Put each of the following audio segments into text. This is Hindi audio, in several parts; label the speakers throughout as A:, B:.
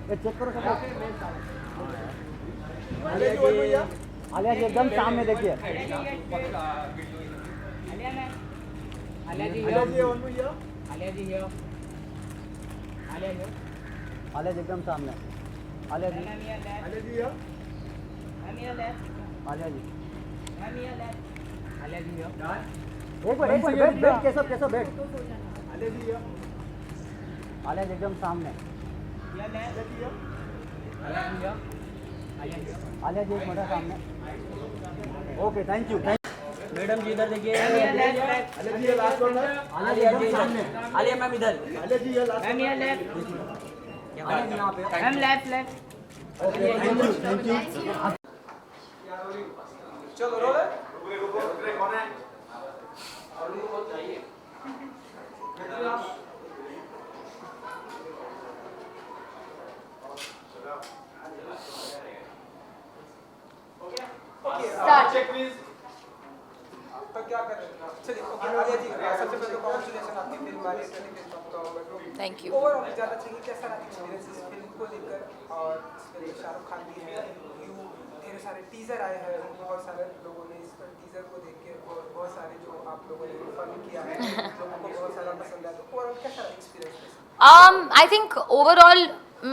A: ये चेक करो सब। आलिया जी एकदम सामने देखिए। आलिया जी एकदम सामने। आलिया जी। आलिया जी एक मिनट बैठ बैठ कैसा बैठ। आलिया जी एकदम सामने। आलिया जी एक मिनट सामने। Okay thank you. मैडम जी इधर देखिए। आलिया जी सामने। आलिया मैम इधर। आलिया जी यहाँ पे। Okay thank you.
B: चलो रोल है। Check please. तो क्या कर रहे हैं? चलिए ओके आलिया जी सबसे पहले कांग्रेचुलेशन आपकी फिल्म आई है।
C: Thank you.
B: ओवरऑल ज़्यादा चाहिए कैसा रहा एक्सपीरियंस इस फिल्म को लेकर और इस फिल्म में शाहरुख खान भी है यू ढेर सारे टीज़र आए हैं बहुत सारे लोगों ने इस पर टीज़र को देख के और बहुत सारे जो आप लोगों ने फन किया है लोगों को बहुत सारा पसंद आया तो ओवरऑल कैसा एक्सपीरियंस?
C: आई थिंक ओवरऑल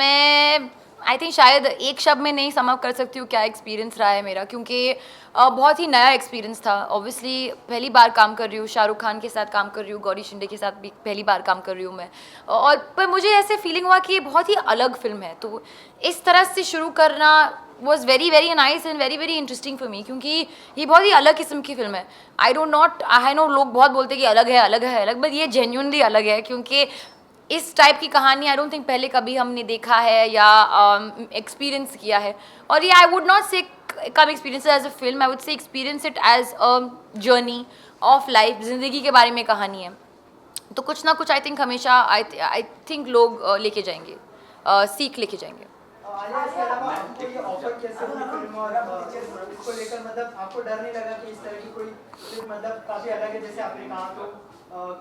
C: मैं आई थिंक शायद एक शब्द में नहीं सम अप कर सकती हूँ क्या एक्सपीरियंस रहा है मेरा, क्योंकि बहुत ही नया एक्सपीरियंस था। ऑब्वियसली पहली बार काम कर रही हूँ, शाहरुख खान के साथ काम कर रही हूँ, गौरी शिंदे के साथ भी पहली बार काम कर रही हूँ मैं। और पर मुझे ऐसे फीलिंग हुआ कि ये बहुत ही अलग फिल्म है, तो इस तरह से शुरू करना was very very nice and very very interesting for me, क्योंकि ये बहुत ही अलग किस्म की फिल्म है। आई नो लोग बहुत बोलते हैं कि अलग है अलग है अलग, बट ये जेन्युइनली अलग है, क्योंकि इस टाइप की कहानी आई डोंट थिंक पहले कभी हमने देखा है या एक्सपीरियंस किया है। और ये आई would not say come experience as a film, I would say experience it as a journey of life, ज़िंदगी के बारे में कहानी है। तो कुछ ना कुछ आई थिंक हमेशा आई थिंक लोग लेके जाएंगे, सीख लेके जाएंगे।
D: आलिया के अलावा आपको ये ऑफर कैसे हुई फिल्म और इसको लेकर मतलब आपको डर नहीं लगा कि इस तरह की कोई फिल्म मतलब काफी अलग है जैसे आपने कहा, तो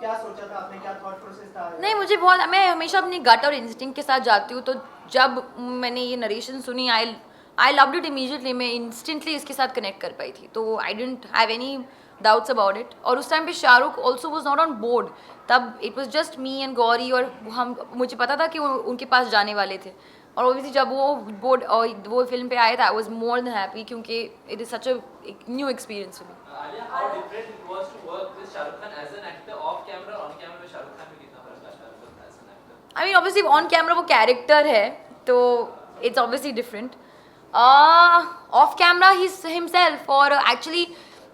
D: क्या सोचा था आपने, क्या थॉट प्रोसेस था?
C: नहीं, मुझे बहुत, मैं हमेशा अपनी गट और इंस्टिंक्ट के साथ जाती हूँ, तो जब मैंने ये नरेशन सुनी आई लव्ड इट इमीडिएटली, मैं इंस्टेंटली इसके साथ कनेक्ट कर पाई थी, तो I didn't have any doubts about it. और उस टाइम पे Shahrukh also was not on board, तब it was just me and Gauri, और हम मुझे पता था कि वो उनके पास जाने वाले थे। और ओबियसली जब वो बोर्ड और वो फिल्म पे आए थे, I was more than happy, क्योंकि it is such a new experience for me.
E: Alia, how different it was to work with Shah Rukh Khan as an actor off camera, on camera में Shah Rukh Khan में कितना फर्क था Shah Rukh Khan as an actor?
C: I mean obviously on camera वो कैरेक्टर है, तो it's obviously different. Off camera he himself, और actually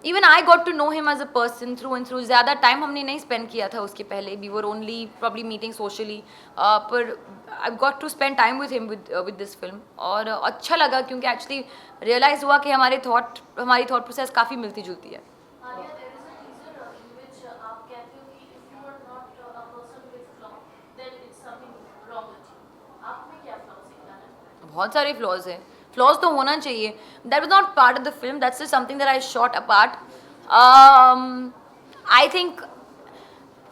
C: even I got to know him as a person through and through. ज़्यादा टाइम हमने नहीं स्पेंड किया था उसके पहले, we were only probably meeting socially, पर I got to spend time with him with this film, और अच्छा लगा, क्योंकि एक्चुअली रियलाइज़ हुआ कि हमारी थॉट प्रोसेस काफ़ी मिलती जुलती है।
F: Alia, there is a teaser in which आप कहते हो कि if you are not a person with flaw, then it's something wrong with you. आप में क्या flaws निकाला?
C: बहुत सारे फ्लॉज हैं, फ्लॉज तो होना चाहिए, that was not part of the film, that's something that I shot apart. I think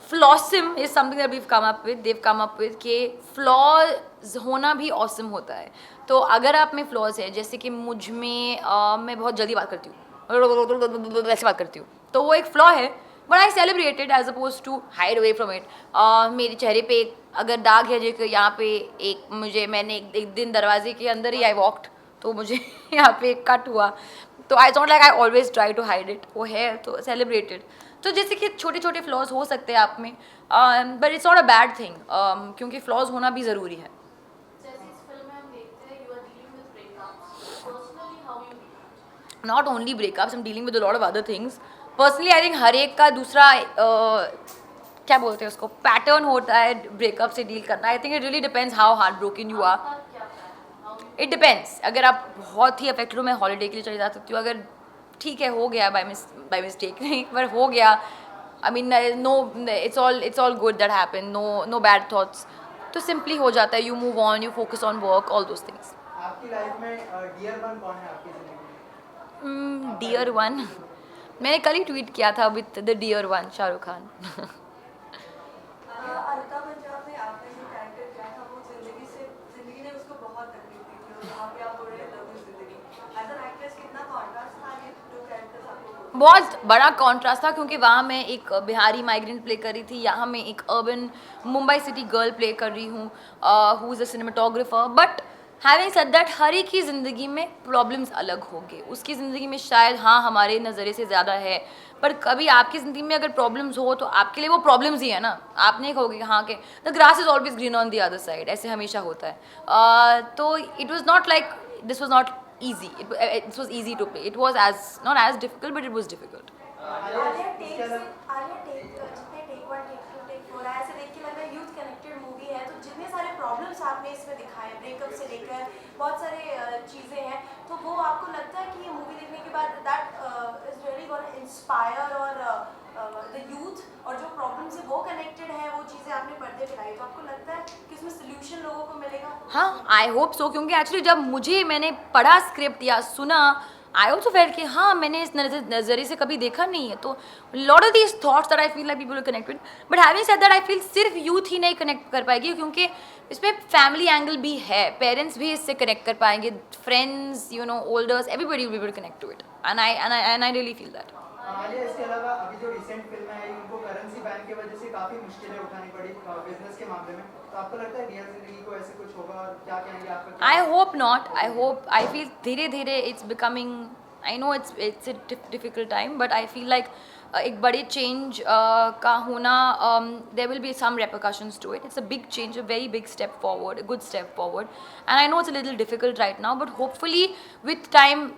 C: flawsome is something that we've come up with, they've come up with, कि फ्लॉज होना भी ऑसम होता है। तो अगर आप में फ्लॉज है, जैसे कि मुझ में मैं बहुत जल्दी बात करती हूँ, वैसे बात करती हूँ, तो वो एक फ्लॉ है, but I celebrate it as opposed to hide away from it. मेरे चेहरे पे अगर दाग है, जैसे यहाँ पे मैंने एक दिन दरवाजे के अंदर ही आई वॉक्ड, तो मुझे यहाँ पे एक कट हुआ, तो I don't like, I always try to hide it, वो है तो सेलिब्रेटेड। तो जैसे कि छोटे छोटे फ्लॉज हो सकते हैं आप में, but it's not a bad thing, क्योंकि फ्लॉज होना भी ज़रूरी है।
F: जैसे इस फिल्म में हम देखते हैं you are dealing with breakups. Personally, how you deal?
C: Not only breakups, I am dealing with a lot of other things. Personally I think हर एक का दूसरा क्या बोलते हैं उसको, पैटर्न होता है ब्रेकअप से डील करना। I think it really depends how heart broken you are,
F: आपका क्या plan है? How you
C: it depends. अगर आप बहुत ही अफेक्टेड हो, मैं हॉलीडे के लिए चली जा सकती हूँ, अगर ठीक है हो गया बाय मिस्टेक नहीं, पर हो गया, I mean no, it's all good that happen, no bad thoughts, तो सिंपली हो जाता है, you move on, you focus on work, all those things.
D: आपकी लाइफ में डियर वन कौन है आपकी जिंदगी में?
C: डियर वन, मैंने कल ही ट्वीट किया था with the dear one Shahrukh Khan.
G: Alka Punjab में आपने जो कैरेक्टर किया था वो जिंदगी ने उसको बहुत
C: बहुत बड़ा कॉन्ट्रास्ट था क्योंकि वहाँ मैं एक बिहारी माइग्रेंट प्ले कर रही थी, यहाँ मैं एक urban Mumbai city girl play कर रही हूँ who is a cinematographer. But having said that हर एक की ज़िंदगी में प्रॉब्लम्स अलग होंगे. उसकी ज़िंदगी में शायद हाँ हमारे नज़रिए से ज़्यादा है, पर कभी आपकी ज़िंदगी में अगर प्रॉब्लम्स हो तो आपके लिए वो प्रॉब्लम्स ही है ना. आप नहीं कहोगे कि हाँ के the grass is always green on the other side, ऐसे हमेशा होता है. तो it was not like this was not easy. It was easy to play. It was as not as difficult, but it was difficult.
G: Alia take जितने टेक 1 टेक 2 टेक 4 ऐसे देख के लग रहा है यूथ कनेक्टेड मूवी है. तो जितने सारे प्रॉब्लम्स आपने इसमें दिखाए, ब्रेकअप से लेकर बहुत सारे चीज़ें हैं, तो वो आपको लगता है कि ये मूवी देखने के बाद that is really gonna inspire और द यूथ, और जो प्रॉब्लम से वो कनेक्टेड है वो चीज़ें आपने पर्दे पे लाई, तो आपको लगता है कि उसमें सोल्यूशन लोगों को मिलेगा?
C: हाँ, आई होप सो, क्योंकि एक्चुअली जब मैंने पढ़ा स्क्रिप्ट या सुना, आई ऑल्सो फेल्ट कि हाँ मैंने इस नज़रिए से कभी देखा नहीं है. तो lot of these thoughts that I feel like people connected. But having said that I feel सिर्फ यूथ ही नहीं कनेक्ट कर पाएगी, क्योंकि इसमें फैमिली एंगल भी है. पेरेंट्स भी इससे कनेक्ट कर पाएंगे, friends, you know, olders, everybody will be able to connect to it. And I really feel that.
D: Alia, इसके अलावा अभी जो रिसेंट फिल्में आई उनको करेंसी बैन की वजह से काफ़ी मुश्किलें उठानी पड़ी बिजनेस के मामले में. तो आपको लगता है रियल जिंदगी को ऐसे कुछ होगा, और क्या कहेंगे आपका?
C: I hope not. I feel धीरे धीरे it's becoming, I know it's a difficult time, but I feel like एक बड़े चेंज का होना, there will be some repercussions to it. It's a big change, a very big step forward, a good step forward. And I know it's a little difficult right now, but hopefully with time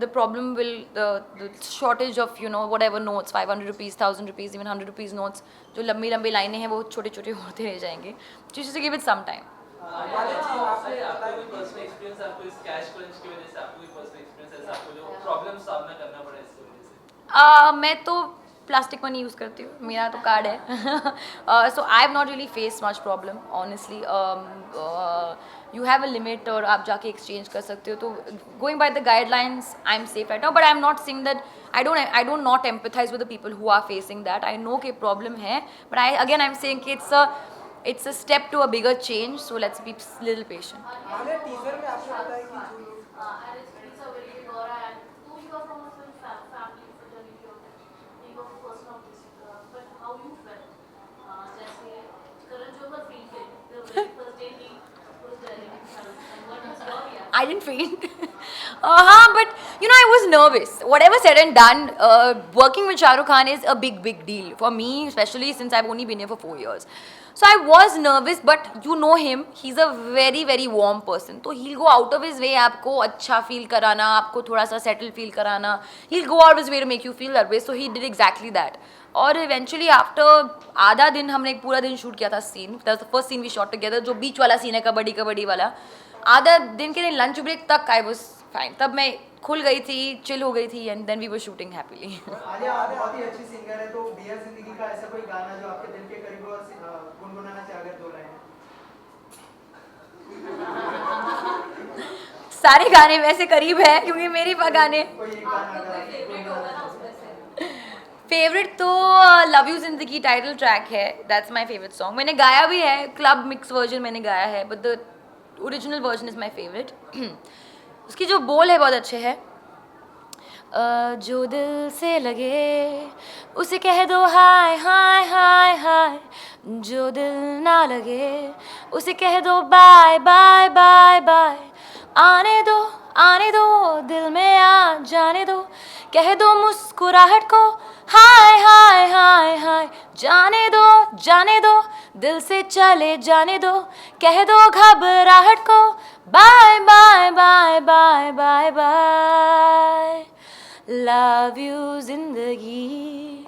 C: the problem will the shortage of, you know, whatever notes, 500 rupees, 1000 rupees, even 100 rupees notes, जो लंबी लंबी लाइनें हैं वो छोटे छोटे होते रह जाएंगे. Just to give it some time.
E: आपको कोई पर्सनल एक्सपीरियंस, आपको इस कैश क्रंच की वजह से आपको कोई पर्सनल एक्सपीरियंस ऐसा आपको जो प्रॉब्लम सामना करना पड़ा इसकी वजह से?
C: मैं तो प्लास्टिक मनी यूज़ करती हूँ, मेरा तो कार्ड है. So I have not really face much problem honestly. You have a limit और आप जाके एक्सचेंज कर सकते हो. तो going by the guidelines I am safe right now, but I am not saying that I don't not empathise with the people who are facing that. I know कि प्रॉब्लम है, बट आई एम सेइंग कि it's a step to a bigger change, so let's be little patient.
B: Alia, teaser में आपने बताया कि जो लोग
F: and it's a very big aura, and though you are from a film family fraternity of it, you are a person of this, but how you felt? जैसे Karan Johar fainted the very first day he was directing Shahrukh Khan, what was your reaction?
C: I didn't faint. But you know, I was nervous. Whatever said and done, working with Shah Rukh Khan is a big deal for me, especially since I've only been here for 4 years. So I was nervous, but you know him, he's a very warm person. So he'll go out of his way आपको अच्छा feel कराना, आपको थोड़ा सा settle feel कराना. He'll go out of his way to make you feel that way. So he did exactly that. और eventually after आधा दिन हमने एक पूरा दिन शूट किया था scene. That was the first scene we shot together, जो बीच वाला सीन है कबड्डी वाला. आधा दिन के लंच ब्रेक तक I was fine. तब मैं खुल गई थी, चिल हो गई थी, and then we were shooting happily.
D: Alia, आप बहुत ही अच्छी सिंगर है, तो डियर जिंदगी का ऐसा कोई गाना जो आपके दिल के करीब हो और गुनगुनाना चाहे अगर 2 लाइन?
C: सारे गाने वैसे करीब है क्योंकि मेरे गाने.
D: कोई एक गाना अगर
F: फेवरेट होगा ना उसमें से?
C: फेवरेट तो लव यू जिंदगी टाइटल ट्रैक है. That's my favourite song. मैंने गाया भी है, क्लब मिक्स वर्जन मैंने गाया है, but the original version is my favourite. उसकी जो बोल है बहुत अच्छे है. जो दिल से लगे उसे कह दो हाय हाय हाय हाय, जो दिल ना लगे उसे कह दो बाय बाय बाय बाय. आने दो दिल में आ जाने दो, कह दो मुस्कुराहट को हाय हाय हाय हाय. जाने दो दिल से चले जाने दो, कह दो घबराहट को bye bye bye bye bye bye. Love you जिंदगी.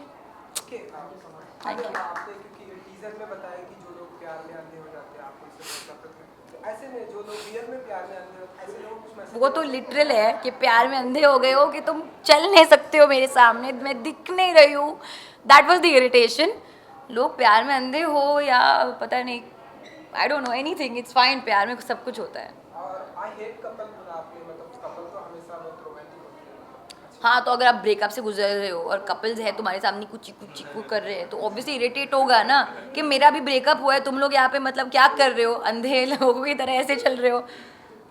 B: आपने क्योंकि टीजर में बताया कि जो लोग प्यार में अंधे हो जाते हैं आपको इससे नफरत करते हैं, तो ऐसे में जो लोग रियल में प्यार में अंधे हो, ऐसे लोग कुछ मैसेज
C: वो तो लिटरल है कि प्यार में अंधे हो गए हो कि तुम चल नहीं सकते हो मेरे सामने, मैं दिख नहीं रही हूँ. That was the irritation. लोग प्यार में अंधे हो या पता नहीं, I don't know anything, it's fine. प्यार में सब कुछ होता है.
B: और आई हेट कपल बोला आपने, मतलब कपल तो हमेशा बहुत रोमांटिक होते हैं.
C: हाँ, तो अगर आप ब्रेकअप से गुजर रहे हो और कपल्स है तुम्हारे सामने कुछ चीकू कर रहे हैं, तो ऑब्वियसली इरिटेट होगा ना कि मेरा भी ब्रेकअप हुआ है, तुम लोग यहाँ पे मतलब क्या कर रहे हो, अंधे लोगों की तरह ऐसे चल रहे हो.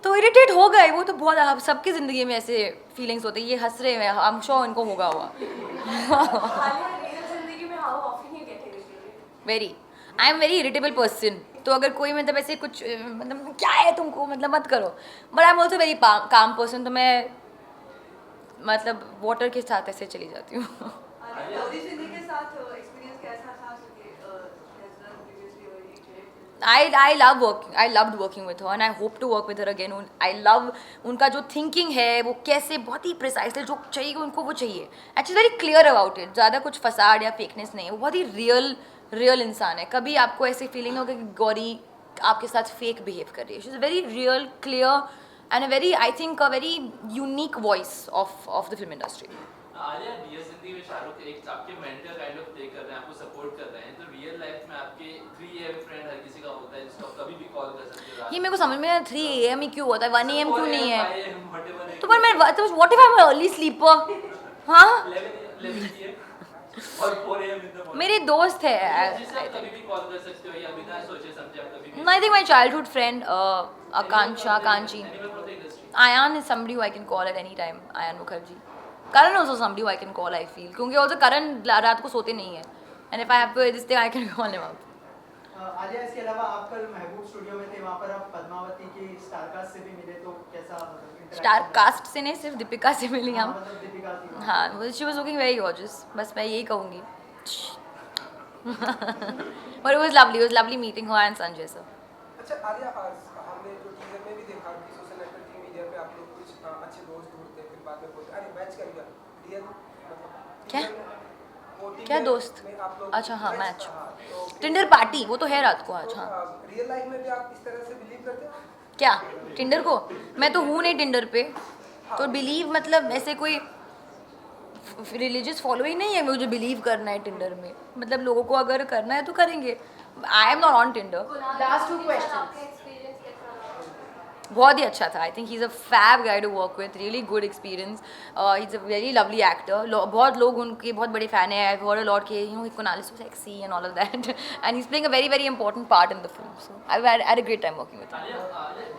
C: तो इरिटेट हो गए वो, तो बहुत अब सबकी ज़िंदगी में ऐसे फीलिंग्स होते हैं, ये हंस रहे हैं, आई एम श्योर इनको होगा हुआ.
G: आलिया रियल जिंदगी में how often you get irritated?
C: Very, I am very irritable person. तो अगर कोई मतलब ऐसे कुछ मतलब क्या है तुमको, मतलब मत करो. But I am also very calm person, तो मैं मतलब वाटर के साथ ऐसे चली जाती हूँ.
H: गौरी सिंधी के साथ एक्सपीरियंस कैसा था?
C: I loved working with her and I hope to work with her again. I love उनका जो thinking है वो कैसे बहुत ही precise है, जो चाहिए उनको वो चाहिए. Actually very clear about it. ज़्यादा कुछ फसाड या फेकनेस नहीं है, वो बहुत ही रियल इंसान है. कभी आपको ऐसी फीलिंग होगा कि गौरी आपके साथ फेक बिहेव कर रही है. She is very real, clear and a very, I think, a very unique voice of the film industry.
E: Alia real जिंदगी में शाहरुख एक आपके मेंटर काइंड ऑफ प्ले कर रहे हैं, आपको सपोर्ट कर रहे हैं, तो रियल लाइफ में आपके 3 AM फ्रेंड हर किसी का होता है जिसको आप कभी भी कॉल कर सकते हो.
C: ये मेरे को समझ में 3 AM ही क्यों होता है, 1 AM क्यों नहीं है?
E: 5 AM whatever है.
C: तो पर मैं what if I am early sleeper? हाँ
E: 11 PM और 4 AM इन द मॉर्निंग.
C: मेरे दोस्त है.
E: जिसे आप कभी भी कॉल कर सकते हो या बिना सोचे समझे आप कभी भी.
C: I think my childhood friend Akansha Kanchi.
E: Anyone from the industry.
C: Ayan is somebody who I can call at any time. Ayan Mukherjee. Karan also somebody who I can call, I feel. क्योंकि also Karan रात को सोते नहीं है. And if I have to this thing, I can call him up.
D: Alia, इसके अलावा आप कल महबूब स्टूडियो में थे, वहाँ पर आप पद्मावती की स्टारकास्ट से भी मिले, तो कैसा मतलब interaction
C: स्टार
D: रहा?
C: कास्ट से नहीं, सिर्फ दीपिका से मिली
D: हाँ,
C: हम.
D: मतलब दीपिका थी वहाँ।
C: हाँ, she was looking very gorgeous. बस मैं यही कहूँगी. But it was lovely meeting her and Sanjay sir.
B: अच्छा आलिया, हमने जो टीजर में भी देखा कि सोशल नेटवर्किंग मीडिया पे आप लोग कुछ अच्छे दोस्त ढूंढते हैं, फिर बाद में बोलते हैं अरे मैच कर लिया. रियल मतलब
C: क्या?
B: teaser में वो
C: क्या
B: Tinder
C: दोस्त?
B: में आप लोग
C: अच्छा हाँ, मैच.
B: तो
C: टिंडर पार्टी वो तो है रात को आज. हाँ
B: रियल लाइफ में भी आप इस तरह से बिलीव करते हो?
C: क्या टिंडर को? मैं तो हूँ नहीं टिंडर पे, तो बिलीव मतलब ऐसे कोई रिलीजियस फॉलोइंग नहीं है मुझे बिलीव करना है टिंडर में. मतलब लोगों को अगर करना है तो करेंगे. I am not on Tinder.
G: Last 2 questions.
F: आपका एक्सपीरियंस कैसा रहा?
C: बहुत ही अच्छा था. I think he is a fab guy to work with, really good experience. He is a very lovely actor. बहुत लोग उनके बहुत बड़े फ़ैन हैं. आई हर्ड अ लॉट के Kunal is so sexy and all of that and he is playing a very important part in the film. So I had a great time working with.
E: Alia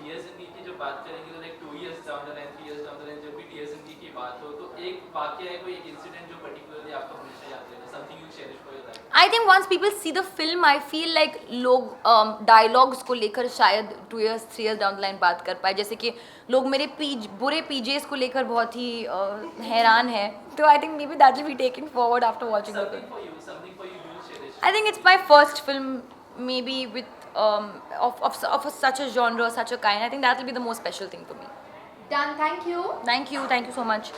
E: real जिंदगी की जो बात करेंगे तो like 2 years down the line, 3 years down the line, जब भी रियल जिंदगी की बात हो तो एक वाकया है, कोई एक इंसिडेंट जो पर्टिकुलरली आपको हमेशा याद रहेगा, something you share for your life.
C: I think once people see the film I feel like लोग डायलॉग्स को लेकर शायद 2 years 3 years down the line बात कर पाए. जैसे कि लोग मेरे बुरे पीजेस को लेकर बहुत ही हैरान है. तो I think may be that will be taken forward after watching the film.
E: Something for you will share it.
C: I think it's my first film, maybe with of such a genre, such a kind. I think that will be the most special thing for me.
G: Done. Thank you.
C: Thank you so much.